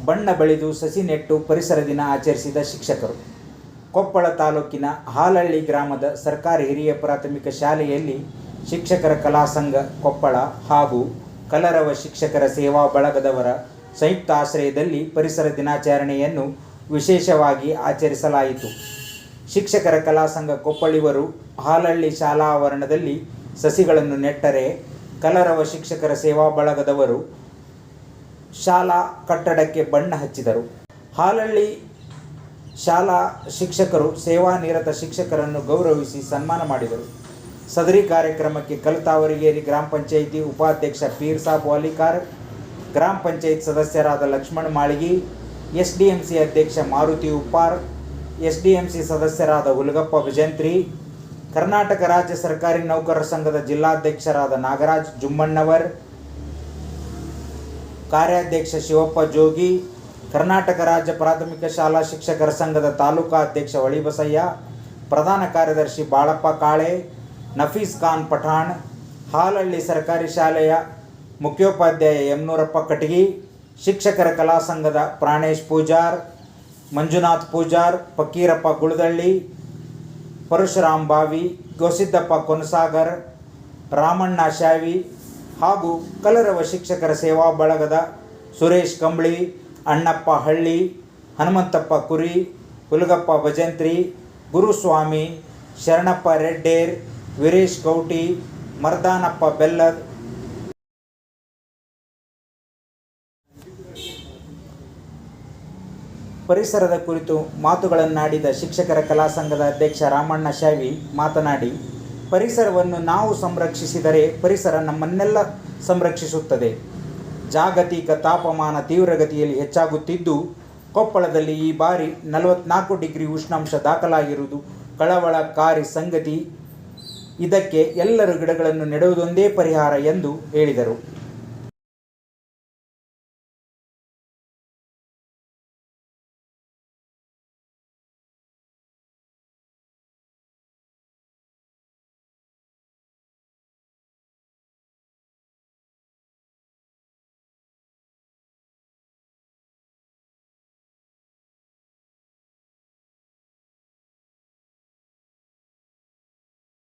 ಬಣ್ಣ ಬಳಿದು ಸಸಿ ನೆಟ್ಟು ಪರಿಸರ ದಿನ ಆಚರಿಸಿದ ಶಿಕ್ಷಕರು. ಕೊಪ್ಪಳ ತಾಲೂಕಿನ ಹಾಲಹಳ್ಳಿ ಗ್ರಾಮದ ಸರ್ಕಾರಿ ಹಿರಿಯ ಪ್ರಾಥಮಿಕ ಶಾಲೆಯಲ್ಲಿ ಶಿಕ್ಷಕರ ಕಲಾ ಸಂಘ ಕೊಪ್ಪಳ ಹಾಗೂ ಕಲರವ ಶಿಕ್ಷಕರ ಸೇವಾ ಬಳಗದವರ ಸಂಯುಕ್ತ ಆಶ್ರಯದಲ್ಲಿ ಪರಿಸರ ದಿನಾಚರಣೆಯನ್ನು ವಿಶೇಷವಾಗಿ ಆಚರಿಸಲಾಯಿತು. ಶಿಕ್ಷಕರ ಕಲಾ ಸಂಘ ಕೊಪ್ಪಳಿವರು ಹಾಲಹಳ್ಳಿ ಶಾಲಾ ಆವರಣದಲ್ಲಿ ಸಸಿಗಳನ್ನು ನೆಟ್ಟರೆ, ಕಲರವ ಶಿಕ್ಷಕರ ಸೇವಾ ಬಳಗದವರು ಶಾಲಾ ಕಟ್ಟಡಕ್ಕೆ ಬಣ್ಣ ಹಚ್ಚಿದರು. ಹಾಲಹಳ್ಳಿ ಶಾಲಾ ಶಿಕ್ಷಕರು ಸೇವಾನಿರತ ಶಿಕ್ಷಕರನ್ನು ಗೌರವಿಸಿ ಸನ್ಮಾನ ಮಾಡಿದರು. ಸದರಿ ಕಾರ್ಯಕ್ರಮಕ್ಕೆ ಕಲ್ತಾವರಿಗೇರಿ ಗ್ರಾಮ ಪಂಚಾಯಿತಿ ಉಪಾಧ್ಯಕ್ಷ ಪೀರ್ ಸಾಬ್ ವಾಲಿಕಾರ್, ಗ್ರಾಮ ಪಂಚಾಯತ್ ಸದಸ್ಯರಾದ ಲಕ್ಷ್ಮಣ್ ಮಾಳಿಗಿ, ಎಸ್ಡಿಎಂಸಿ ಅಧ್ಯಕ್ಷ ಮಾರುತಿ ಉಪ್ಪಾರ್, ಎಸ್ಡಿಎಂಸಿ ಸದಸ್ಯರಾದ ಹುಲಗಪ್ಪ ಭಜಂತ್ರಿ, ಕರ್ನಾಟಕ ರಾಜ್ಯ ಸರ್ಕಾರಿ ನೌಕರರ ಸಂಘದ ಜಿಲ್ಲಾಧ್ಯಕ್ಷರಾದ ನಾಗರಾಜ್ ಜುಮ್ಮಣ್ಣವರ್, ಕಾರ್ಯಾಧ್ಯಕ್ಷ ಶಿವಪ್ಪ ಜೋಗಿ, ಕರ್ನಾಟಕ ರಾಜ್ಯ ಪ್ರಾಥಮಿಕ ಶಾಲಾ ಶಿಕ್ಷಕರ ಸಂಘದ ತಾಲೂಕಾ ಅಧ್ಯಕ್ಷ ಹೊಳಿಬಸಯ್ಯ, ಪ್ರಧಾನ ಕಾರ್ಯದರ್ಶಿ ಬಾಳಪ್ಪ ಕಾಳೆ, ನಫೀಸ್ ಖಾನ್ ಪಠಾಣ್, ಹಾಲಹಳ್ಳಿ ಸರ್ಕಾರಿ ಶಾಲೆಯ ಮುಖ್ಯೋಪಾಧ್ಯಾಯ ಯಮನೂರಪ್ಪ ಕಟಗಿ, ಶಿಕ್ಷಕರ ಕಲಾ ಸಂಘದ ಪ್ರಾಣೇಶ್ ಪೂಜಾರ್, ಮಂಜುನಾಥ್ ಪೂಜಾರ್, ಫಕೀರಪ್ಪ ಗುಳದಳ್ಳಿ, ಪರಶುರಾಮ್ ಬಾವಿ, ಗೋಸಿದ್ದಪ್ಪ ಕೊನಸಾಗರ್, ರಾಮಣ್ಣ ಶಾವಿ ಹಾಗೂ ಕಲರವ ಶಿಕ್ಷಕರ ಸೇವಾ ಬಳಗದ ಸುರೇಶ್ ಕಂಬಳಿ, ಅಣ್ಣಪ್ಪ ಹಳ್ಳಿ, ಹನುಮಂತಪ್ಪ ಕುರಿ, ಹುಲಗಪ್ಪ ಭಜಂತ್ರಿ, ಗುರುಸ್ವಾಮಿ, ಶರಣಪ್ಪ ರೆಡ್ಡೇರ್, ವೀರೇಶ್ ಕೌಟಿ, ಮರ್ದಾನಪ್ಪ ಬೆಲ್ಲದ್, ಪರಿಸರದ ಕುರಿತು ಮಾತುಗಳನ್ನಾಡಿದ ಶಿಕ್ಷಕರ ಕಲಾ ಸಂಘದ ಅಧ್ಯಕ್ಷ ರಾಮಣ್ಣ ಶಾವಿ ಮಾತನಾಡಿ, ಪರಿಸರವನ್ನು ನಾವು ಸಂರಕ್ಷಿಸಿದರೆ ಪರಿಸರ ನಮ್ಮನ್ನೆಲ್ಲ ಸಂರಕ್ಷಿಸುತ್ತದೆ. ಜಾಗತಿಕ ತಾಪಮಾನ ತೀವ್ರಗತಿಯಲ್ಲಿ ಹೆಚ್ಚಾಗುತ್ತಿದ್ದು, ಕೊಪ್ಪಳದಲ್ಲಿ ಈ ಬಾರಿ 44 ಡಿಗ್ರಿ ಉಷ್ಣಾಂಶ ದಾಖಲಾಗಿರುವುದು ಕಳವಳಕಾರಿ ಸಂಗತಿ. ಇದಕ್ಕೆ ಎಲ್ಲರೂ ಗಿಡಗಳನ್ನು ನೆಡುವುದೊಂದೇ ಪರಿಹಾರ ಎಂದು ಹೇಳಿದರು.